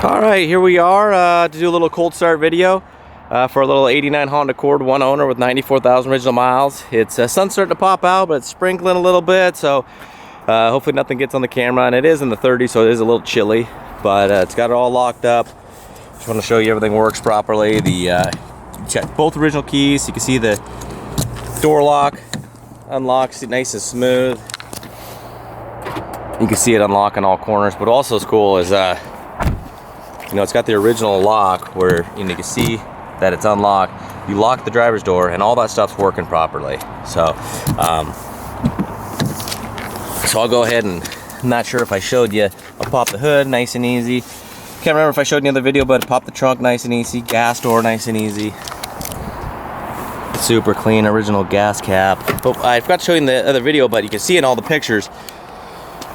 Alright, here we are to do a little cold start video for a little 89 Honda Accord, one owner with 94,000 original miles. It's sun's starting to pop out, but it's sprinkling a little bit, so hopefully nothing gets on the camera. And it is in the 30s, so it is a little chilly, but it's got it all locked up. Just want to show you everything works properly. Check both original keys. You can see the door lock unlocks it nice and smooth. You can see it unlock in all corners, but also what's cool is it's got the original lock where you can see that it's unlocked. You lock the driver's door and all that stuff's working properly. So I'll go ahead and, I'm not sure if I showed you, I'll pop the hood nice and easy. Can't remember if I showed you in the other video, but pop the trunk nice and easy, gas door nice and easy. Super clean original gas cap. Oh, I forgot to show you in the other video, but you can see in all the pictures,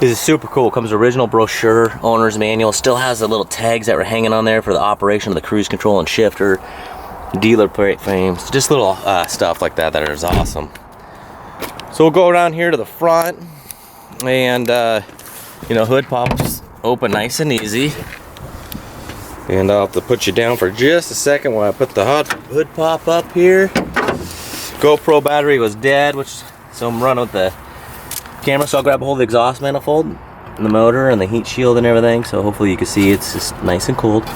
this is super cool. It comes with original brochure, owner's manual. Still has the little tags that were hanging on there for the operation of the cruise control and shifter, dealer plate frames, just little stuff like that is awesome. So we'll go around here to the front, and hood pops open nice and easy. And I'll have to put you down for just a second while I put the hood pop up here. GoPro battery was dead, so I'm running with the camera, so I'll grab a hold of the exhaust manifold and the motor and the heat shield and everything, so hopefully you can see it's just nice and cold.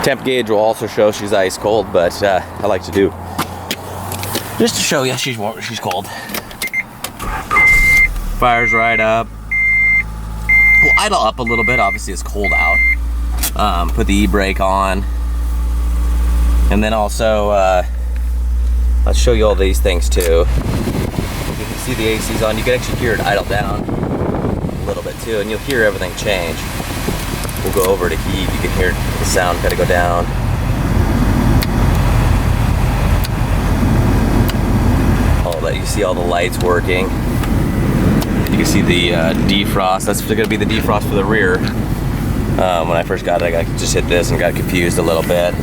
Temp gauge will also show she's ice cold, but I like to do just to show you she's warm, she's cold. Fires right up. We'll idle up a little bit, obviously it's cold out. Put the e-brake on, and then also I'll show you all these things too. You can see the AC's on. You can actually hear it idle down a little bit too, and you'll hear everything change. We'll go over to heat. You can hear the sound kind of go down. All that, you see all the lights working. You can see the defrost. That's going to be the defrost for the rear. When I first got it, I just hit this and got confused a little bit.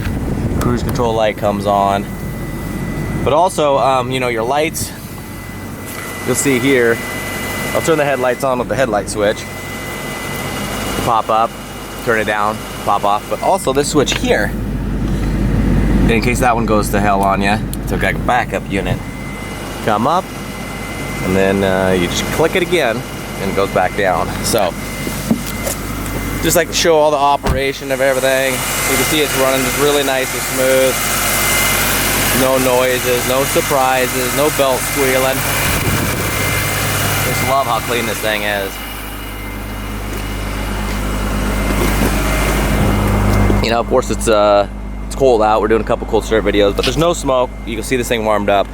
Cruise control light comes on. But also, your lights, you'll see here, I'll turn the headlights on with the headlight switch. Pop up, turn it down, pop off. But also this switch here, in case that one goes to hell on you, it's got a backup unit. Come up, and then you just click it again, and it goes back down. So, just like to show all the operation of everything. You can see it's running just really nice and smooth. No noises, no surprises, no belt squealing. Just love how clean this thing is. Of course it's cold out. We're doing a couple cold start videos, but there's no smoke. You can see this thing warmed up.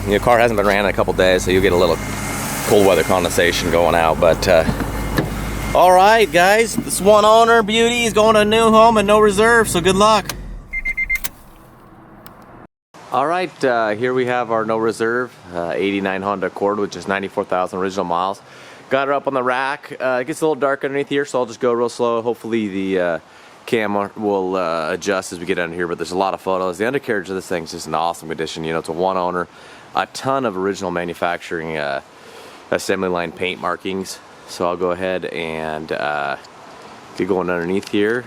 Your car hasn't been ran in a couple days, so you'll get a little cold weather condensation going out. But all right, guys, this one owner beauty is going to a new home and no reserve. So good luck. All right, here we have our no reserve 89 Honda Accord with just 94,000 original miles. Got her up on the rack. It gets a little dark underneath here, so I'll just go real slow. Hopefully the camera will adjust as we get under here, but there's a lot of photos. The undercarriage of this thing is just an awesome condition. It's a one owner, a ton of original manufacturing assembly line paint markings. So I'll go ahead and get going underneath here.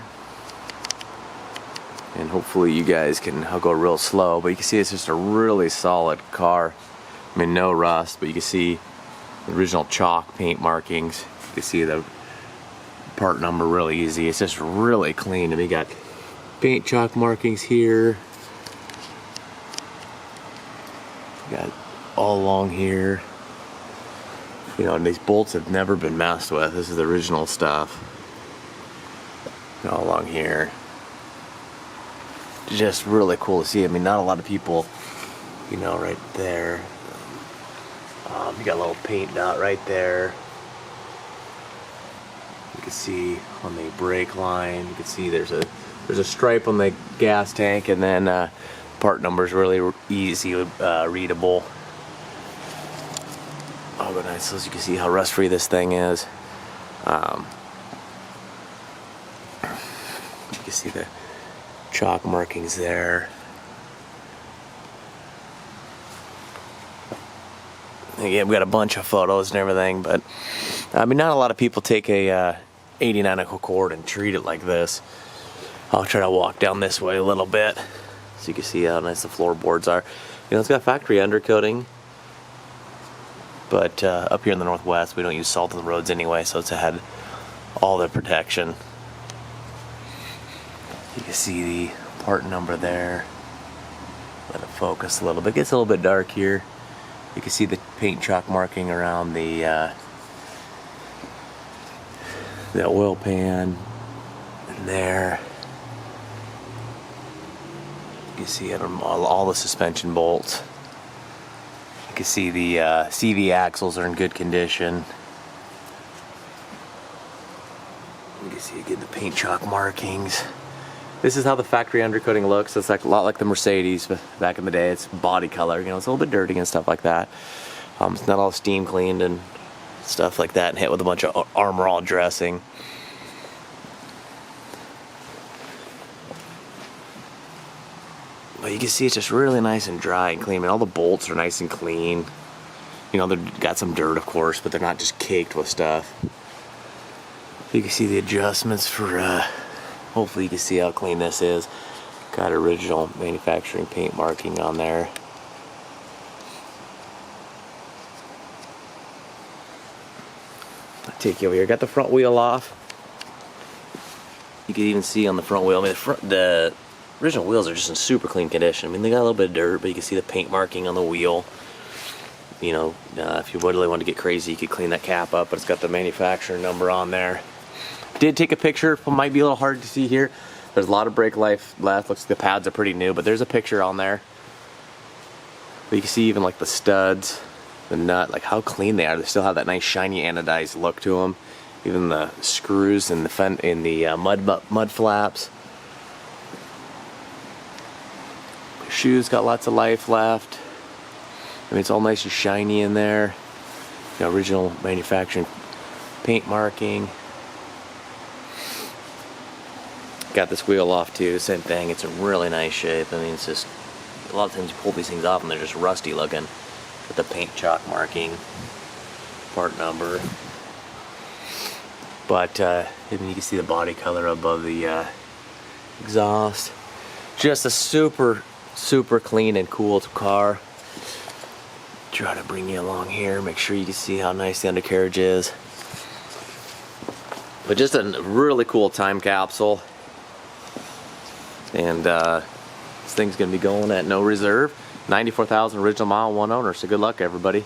And hopefully you guys can, I'll go real slow, but you can see it's just a really solid car. I mean, no rust, but you can see the original chalk paint markings. You can see the part number really easy. It's just really clean. And we got paint chalk markings here. We got all along here. And these bolts have never been messed with. This is the original stuff. All along here. Just really cool to see. I mean, not a lot of people, right there. You got a little paint dot right there. You can see on the brake line. You can see there's a stripe on the gas tank, and then part number is really easy, readable. Oh, but nice. So you can see how rust-free this thing is. You can see the chalk markings there. Again, we got a bunch of photos and everything, but I mean, not a lot of people take a 89 Accord and treat it like this. I'll try to walk down this way a little bit so you can see how nice the floorboards are. You know, it's got factory undercoating, but up here in the Northwest we don't use salt on the roads anyway, so it's had all the protection. You can see the part number there. Let it focus a little bit. It gets a little bit dark here. You can see the paint chalk marking around the oil pan and there. You can see it on all the suspension bolts. You can see the CV axles are in good condition. You can see again the paint chalk markings. This is how the factory undercoating looks. It's like a lot like the Mercedes back in the day. It's body color. You know, it's a little bit dirty and stuff like that. It's not all steam cleaned and stuff like that and hit with a bunch of Armor All dressing. But you can see it's just really nice and dry and clean. I mean, all the bolts are nice and clean. You know, they've got some dirt, of course, but they're not just caked with stuff. You can see the adjustments for, hopefully you can see how clean this is. Got original manufacturing paint marking on there. I'll take you over here. Got the front wheel off. You can even see on the front wheel, I mean, the original wheels are just in super clean condition. I mean, they got a little bit of dirt, but you can see the paint marking on the wheel. You know, if you really want to get crazy, you could clean that cap up, but it's got the manufacturer number on there. Did take a picture. It might be a little hard to see here. There's a lot of brake life left. Looks like the pads are pretty new, but there's a picture on there. But you can see even like the studs, the nut, like how clean they are. They still have that nice shiny anodized look to them. Even the screws and the mud flaps. The shoes got lots of life left. I mean, it's all nice and shiny in there. The original manufacturing paint marking. Got this wheel off too, same thing. It's in really nice shape. I mean, it's just, a lot of times you pull these things off and they're just rusty looking. With the paint chalk marking, part number. But I mean, you can see the body color above the exhaust. Just a super, super clean and cool car. Try to bring you along here, make sure you can see how nice the undercarriage is. But just a really cool time capsule. And this thing's gonna be going at no reserve. 94,000 original mile, one owner. So good luck, everybody.